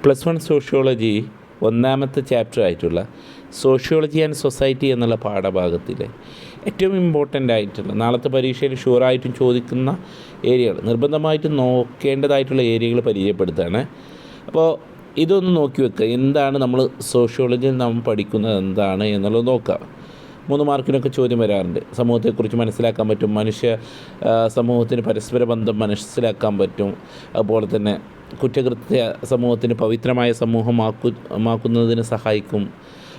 +1 sociology ഒന്നാമത്തെ chapter ആയിട്ടുള്ള sociology and society എന്നുള്ള പാഠഭാഗത്തിലെ ഏറ്റവും ഇമ്പോർട്ടൻ്റ് ആയിട്ടുള്ള നാളത്തെ പരീക്ഷയിൽ ഷുവറായിട്ടും ചോദിക്കുന്ന ഏരിയകൾ, നിർബന്ധമായിട്ടും നോക്കേണ്ടതായിട്ടുള്ള ഏരിയകൾ പരിചയപ്പെടുത്തുകയാണ്. അപ്പോൾ ഇതൊന്ന് നോക്കി വെക്കുക. എന്താണ് നമ്മൾ സോഷ്യോളജിയിൽ നമ്മൾ പഠിക്കുന്നത് എന്താണ് എന്നുള്ളത് നോക്കാം. 3 മാർക്കിനൊക്കെ ചോദ്യം വരാറുണ്ട്. സമൂഹത്തെക്കുറിച്ച് മനസ്സിലാക്കാൻ പറ്റും, മനുഷ്യ സമൂഹത്തിന് പരസ്പര ബന്ധം മനസ്സിലാക്കാൻ പറ്റും, അതുപോലെ തന്നെ കുറ്റകൃത്യ സമൂഹത്തിന് പവിത്രമായ സമൂഹമാക്കുന്നതിന് സഹായിക്കും.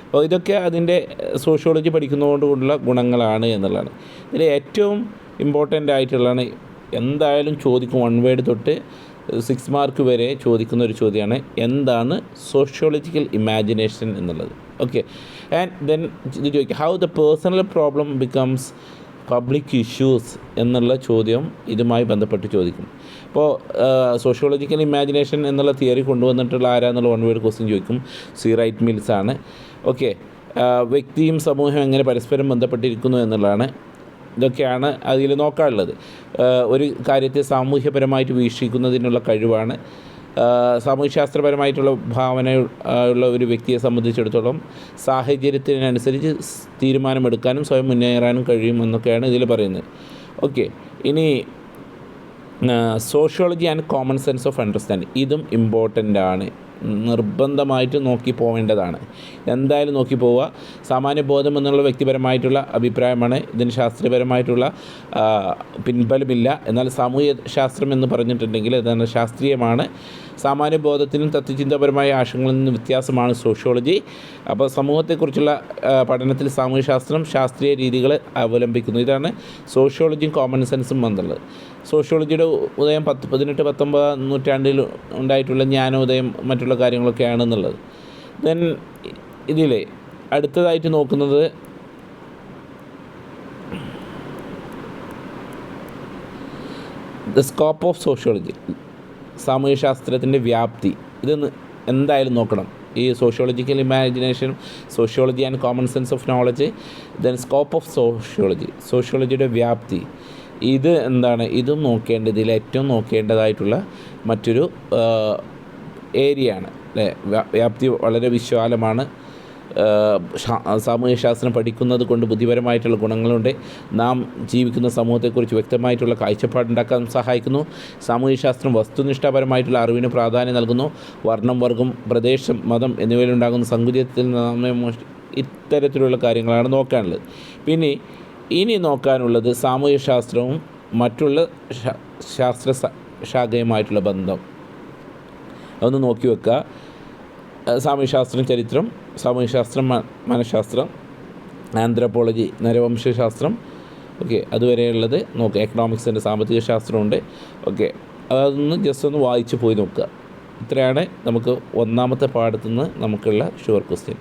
അപ്പോൾ ഇതൊക്കെ അതിൻ്റെ സോഷ്യോളജി പഠിക്കുന്നതുകൊണ്ടുള്ള ഗുണങ്ങളാണ് എന്നുള്ളതാണ്. ഇതിൽ ഏറ്റവും ഇമ്പോർട്ടൻ്റ് ആയിട്ടുള്ളതാണ്, എന്തായാലും ചോദിക്കും. 1 വേർഡ് തൊട്ട് 6 മാർക്ക് വരെ ചോദിക്കുന്ന ഒരു ചോദ്യമാണ്, എന്താണ് സോഷ്യോളജിക്കൽ ഇമാജിനേഷൻ എന്നുള്ളത്. ഓക്കെ, ആൻഡ് ദെൻ ഇത് ചോദിക്കുക, how the personal problem becomes public issues എന്നുള്ള ചോദ്യം ഇതുമായി ബന്ധപ്പെട്ട് ചോദിക്കും. അപ്പോൾ സോഷ്യോളജിക്കൽ ഇമാജിനേഷൻ എന്നുള്ള തിയറി കൊണ്ടുവന്നിട്ടുള്ള ആരാന്നുള്ള 1 വേർഡ് ക്വസ്റ്റ്യൻ ചോദിക്കും. സി റൈറ്റ് മിൽസ് ആണ്. ഓക്കെ, വ്യക്തിയും സമൂഹം എങ്ങനെ പരസ്പരം ബന്ധപ്പെട്ടിരിക്കുന്നു എന്നുള്ളതാണ്. ഇതൊക്കെയാണ് അതിൽ നോക്കാനുള്ളത്. ഒരു കാര്യത്തെ സാമൂഹ്യപരമായിട്ട് വീക്ഷിക്കുന്നതിനുള്ള കഴിവാണ്. സാമൂഹ്യശാസ്ത്രപരമായിട്ടുള്ള ഭാവന ഉള്ള ഒരു വ്യക്തിയെ സംബന്ധിച്ചിടത്തോളം സാഹചര്യത്തിനനുസരിച്ച് തീരുമാനമെടുക്കാനും സ്വയം മുന്നേറാനും കഴിയുമെന്നൊക്കെയാണ് ഇതിൽ പറയുന്നത്. ഓക്കെ, ഇനി sociology and common sense of understanding, ഇതും ഇമ്പോർട്ടൻ്റ് ആണ്, നിർബന്ധമായിട്ട് നോക്കി പോവേണ്ടതാണ്. എന്തായാലും നോക്കി പോവുക. സാമാന്യബോധം എന്നുള്ള വ്യക്തിപരമായിട്ടുള്ള അഭിപ്രായമാണ്, ഇതിന് ശാസ്ത്രീയപരമായിട്ടുള്ള പിൻബലമില്ല. എന്നാൽ സാമൂഹ്യ ശാസ്ത്രം എന്ന് പറഞ്ഞിട്ടുണ്ടെങ്കിൽ അതാണ് ശാസ്ത്രീയമാണ്. സാമാന്യബോധത്തിനും തത്വചിന്താപരമായ ആശയങ്ങളിൽ നിന്ന് വ്യത്യാസമാണ് സോഷ്യോളജി. അപ്പോൾ സമൂഹത്തെക്കുറിച്ചുള്ള പഠനത്തിൽ സാമൂഹ്യശാസ്ത്രം ശാസ്ത്രീയ രീതികൾ അവലംബിക്കുന്നു. ഇതാണ് സോഷ്യോളജിയും കോമൺ സെൻസും എന്നുള്ളത്. സോഷ്യോളജിയുടെ ഉദയം 18-19 നൂറ്റാണ്ടിൽ ഉണ്ടായിട്ടുള്ള ജ്ഞാനോദയം മറ്റുള്ള കാര്യങ്ങളൊക്കെയാണെന്നുള്ളത്. ദെൻ ഇതിൽ അടുത്തതായിട്ട് നോക്കുന്നത് ദ സ്കോപ്പ് ഓഫ് സോഷ്യോളജി, സാമൂഹ്യശാസ്ത്രത്തിൻ്റെ വ്യാപ്തി. ഇതൊന്ന് എന്തായാലും നോക്കണം. ഈ sociological imagination, sociology and common sense of knowledge, then scope of sociology, സോഷ്യോളജിയുടെ വ്യാപ്തി. ഇത് എന്താണ്, ഇതും നോക്കേണ്ടത്, ഇതിൽ ഏറ്റവും നോക്കേണ്ടതായിട്ടുള്ള മറ്റൊരു ഏരിയയാണ് അല്ലേ. വ്യാപ്തി വളരെ വിശാലമാണ്. സാമൂഹ്യശാസ്ത്രം പഠിക്കുന്നത് കൊണ്ട് ബുദ്ധിപരമായിട്ടുള്ള ഗുണങ്ങളുണ്ട്. നാം ജീവിക്കുന്ന സമൂഹത്തെക്കുറിച്ച് വ്യക്തമായിട്ടുള്ള കാഴ്ചപ്പാടുണ്ടാക്കാൻ സഹായിക്കുന്നു. സാമൂഹ്യശാസ്ത്രം വസ്തുനിഷ്ഠാപരമായിട്ടുള്ള അറിവിന് പ്രാധാന്യം നൽകുന്നു. വർണ്ണം, വർഗം, പ്രദേശം, മതം എന്നിവയിലുണ്ടാകുന്ന സങ്കുചിതത്തിൽ നാം ഇത്തരത്തിലുള്ള കാര്യങ്ങളാണ് നോക്കാനുള്ളത്. പിന്നെ ഇനി നോക്കാനുള്ളത് സാമൂഹ്യശാസ്ത്രവും മറ്റുള്ള ശാസ്ത്ര ശാഖയുമായിട്ടുള്ള ബന്ധം. അതൊന്ന് നോക്കി വെക്കുക. സാമൂഹ്യശാസ്ത്രം ചരിത്രം, സാമൂഹ്യശാസ്ത്രം മനഃശാസ്ത്രം, ആന്ത്രപ്പോളജി നരവംശശാസ്ത്രം, ഓക്കെ, അതുവരെയുള്ളത് നോക്കുക. എക്കണോമിക്സിൻ്റെ സാമ്പത്തിക ശാസ്ത്രമുണ്ട്. ഓക്കെ, അതൊന്ന് ജസ്റ്റ് ഒന്ന് വായിച്ച് പോയി നോക്കുക. ഇത്രയാണ് നമുക്ക് 1ാമത്തെ പാഠത്തു നിന്ന് നമുക്കുള്ള ഷുവർ ക്വസ്റ്റ്യൻ.